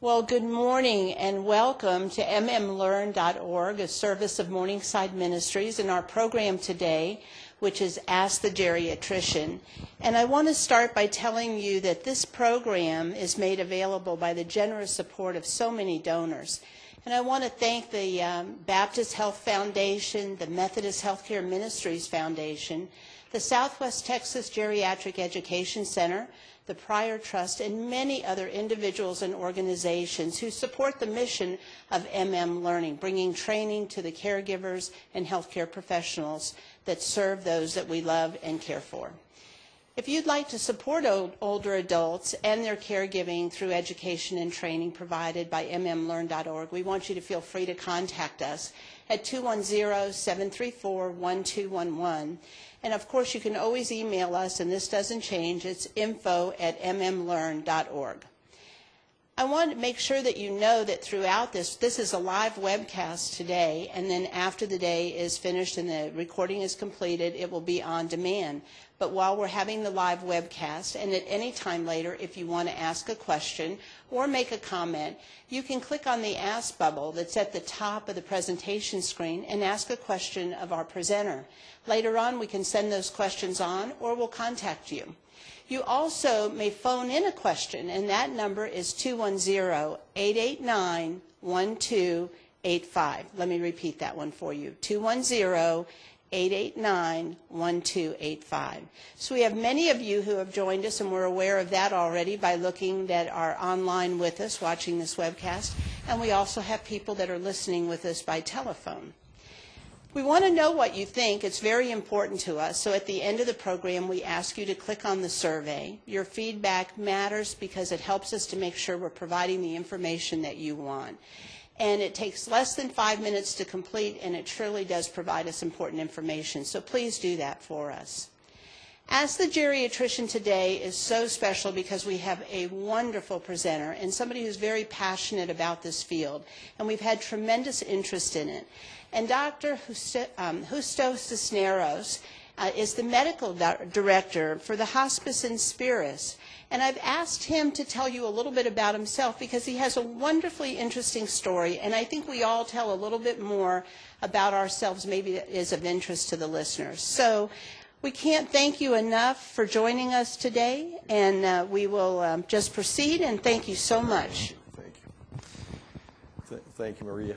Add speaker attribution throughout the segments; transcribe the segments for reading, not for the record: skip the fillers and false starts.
Speaker 1: Well, good morning and welcome to mmlearn.org, a service of Morningside Ministries, and our program today, which is Ask the Geriatrician. And I want to start by telling you that this program is made available by the generous support of so many donors. And I want to thank the Baptist Health Foundation, the Methodist Healthcare Ministries Foundation, the Southwest Texas Geriatric Education Center, the Pryor Trust, and many other individuals and organizations who support the mission of Learning, bringing training to the caregivers and healthcare professionals that serve those that we love and care for. If you'd like to support older adults and their caregiving through education and training provided by mmlearn.org, we want you to feel free to contact us at 210-734-1211. And of course, you can always email us, and this doesn't change. It's info@mmlearn.org. I want to make sure that you know that throughout this is a live webcast today, and then after the day is finished and the recording is completed, it will be on demand. But while we're having the live webcast, and at any time later, if you want to ask a question or make a comment, you can click on the Ask bubble that's at the top of the presentation screen and ask a question of our presenter. Later on, we can send those questions on, or we'll contact you. You also may phone in a question, and that number is 210-889-1285. Let me repeat that one for you, 210-889-1285. So we have many of you who have joined us, and we're aware of that already by looking that are online with us, watching this webcast, and we also have people that are listening with us by telephone. We want to know what you think. It's very important to us. So at the end of the program, we ask you to click on the survey. Your feedback matters because it helps us to make sure we're providing the information that you want. And it takes less than 5 minutes to complete, and it surely does provide us important information. So please do that for us. Ask the Geriatrician today is so special because we have a wonderful presenter and somebody who's very passionate about this field, and we've had tremendous interest in it. And Dr. Justo Cisneros is the medical director for the Hospice Inspiris. And I've asked him to tell you a little bit about himself because he has a wonderfully interesting story, and I think we all tell a little bit more about ourselves maybe that is of interest to the listeners. So we can't thank you enough for joining us today, and we will just proceed, and thank you so much.
Speaker 2: Thank you. Thank you, Maria.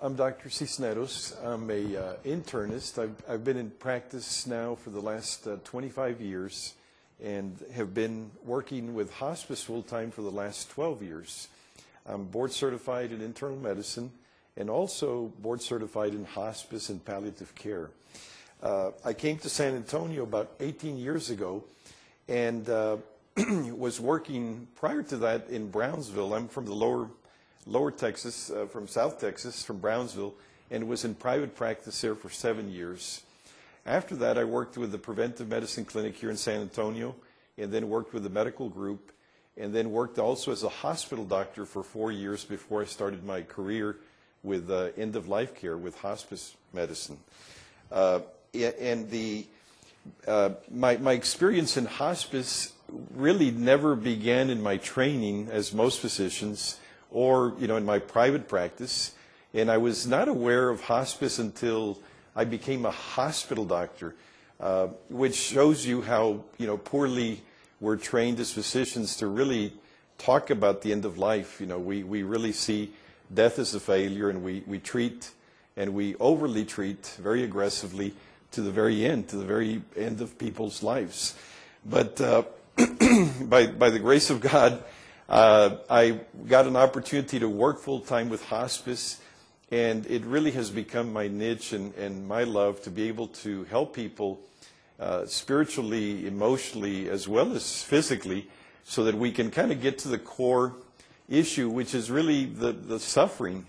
Speaker 2: I'm Dr. Cisneros. I'm an internist. I've been in practice now for the last 25 years and have been working with hospice full-time for the last 12 years. I'm board certified in internal medicine and also board certified in hospice and palliative care. I came to San Antonio about 18 years ago and was working prior to that in Brownsville. I'm from the lower Texas, from South Texas, from Brownsville, and was in private practice there for 7 years. After that, I worked with the preventive medicine clinic here in San Antonio, and then worked with the medical group, and then worked also as a hospital doctor for 4 years before I started my career with end-of-life care with hospice medicine. My experience in hospice really never began in my training as most physicians or in my private practice, and I was not aware of hospice until I became a hospital doctor, which shows you how poorly we're trained as physicians to really talk about the end of life. We really see death as a failure, and we treat and we overly treat very aggressively to the very end of people's lives. But by the grace of God, I got an opportunity to work full-time with hospice, and it really has become my niche and my love to be able to help people spiritually, emotionally, as well as physically, so that we can kind of get to the core issue, which is really the suffering.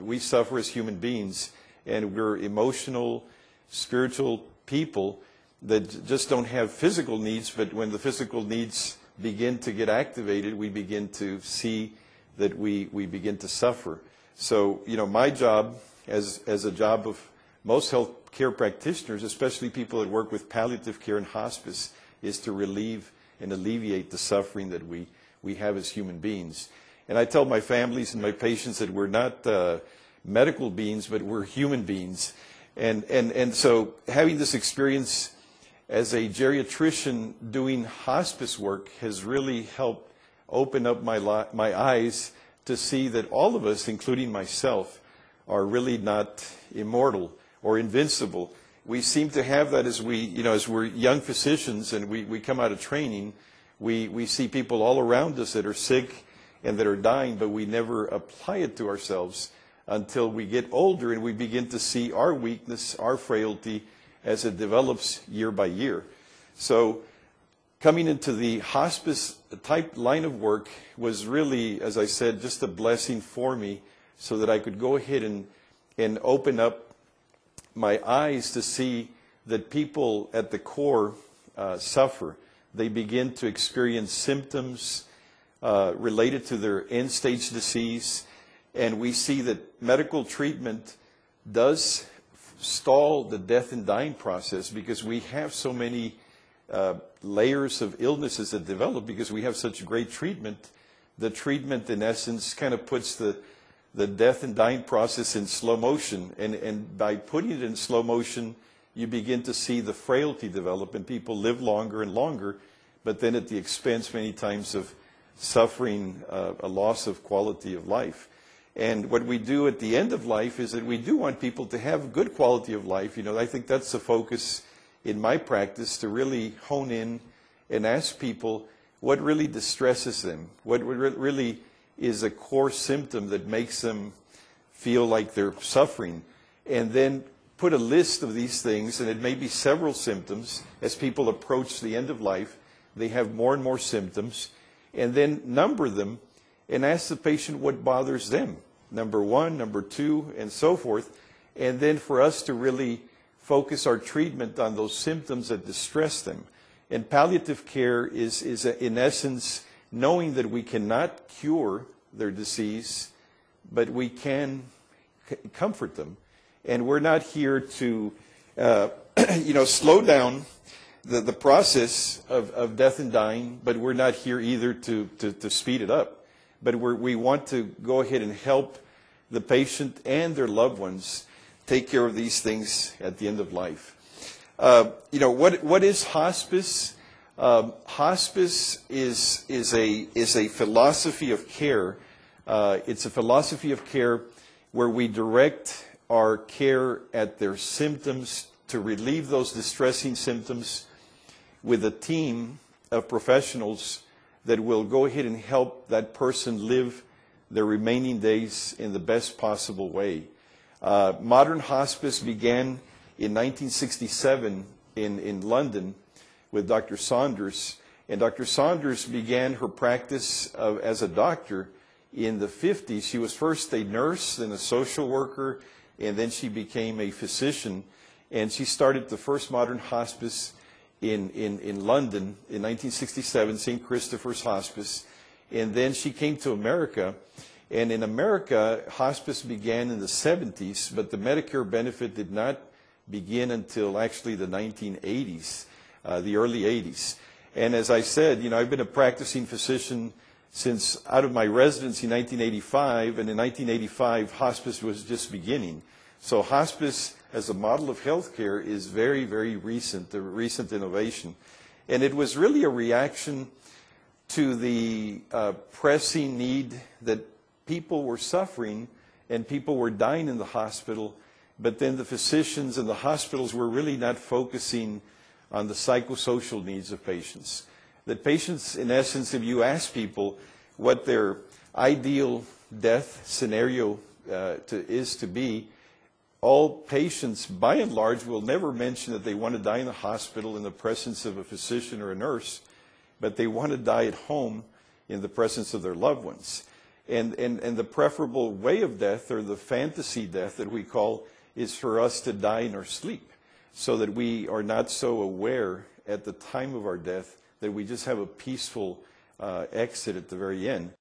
Speaker 2: We suffer as human beings, and we're emotional, spiritual people that just don't have physical needs, but when the physical needs begin to get activated, we begin to see that we begin to suffer. So, my job as a job of most health care practitioners, especially people that work with palliative care and hospice, is to relieve and alleviate the suffering that we have as human beings. And I tell my families and my patients that we're not medical beings, but we're human beings. And so having this experience as a geriatrician doing hospice work has really helped open up my eyes to see that all of us, including myself, are really not immortal or invincible. We seem to have that as as we're young physicians and we come out of training, we see people all around us that are sick and that are dying, but we never apply it to ourselves until we get older and we begin to see our weakness, our frailty, as it develops year by year. So coming into the hospice type line of work was really, as I said, just a blessing for me so that I could go ahead and open up my eyes to see that people at the core suffer. They begin to experience symptoms related to their end-stage disease, and we see that medical treatment does stall the death and dying process because we have so many layers of illnesses that develop because we have such great treatment. The treatment, in essence, kind of puts the death and dying process in slow motion. And by putting it in slow motion, you begin to see the frailty develop, and people live longer and longer, but then at the expense many times of suffering a loss of quality of life. And what we do at the end of life is that we do want people to have a good quality of life. I think that's the focus in my practice, to really hone in and ask people what really distresses them, what really is a core symptom that makes them feel like they're suffering, and then put a list of these things, and it may be several symptoms. As people approach the end of life, they have more and more symptoms, and then number them and ask the patient what bothers them. Number 1, number 2, and so forth. And then for us to really focus our treatment on those symptoms that distress them. And palliative care is in essence knowing that we cannot cure their disease, but we can comfort them. And we're not here to slow down the process of death and dying, but we're not here either to speed it up. But we want to go ahead and help the patient and their loved ones take care of these things at the end of life. What is hospice? Hospice is a philosophy of care. It's a philosophy of care where we direct our care at their symptoms to relieve those distressing symptoms with a team of professionals that will go ahead and help that person live their remaining days in the best possible way. Modern hospice began in 1967 in London with Dr. Saunders. And Dr. Saunders began her practice as a doctor in the 50s. She was first a nurse, then a social worker, and then she became a physician. And she started the first modern hospice in London in 1967, St. Christopher's Hospice. And then she came to America. And in America, hospice began in the 70s, but the Medicare benefit did not begin until actually the 1980s, the early 80s. And as I said, I've been a practicing physician since out of my residency in 1985, and in 1985, hospice was just beginning. So hospice as a model of healthcare is very, very recent, a recent innovation. And it was really a reaction to the pressing need that people were suffering and people were dying in the hospital, but then the physicians and the hospitals were really not focusing on the psychosocial needs of patients. That patients, in essence, if you ask people what their ideal death scenario is to be, all patients, by and large, will never mention that they want to die in the hospital in the presence of a physician or a nurse, but they want to die at home in the presence of their loved ones. And the preferable way of death, or the fantasy death that we call, is for us to die in our sleep, so that we are not so aware at the time of our death, that we just have a peaceful exit at the very end.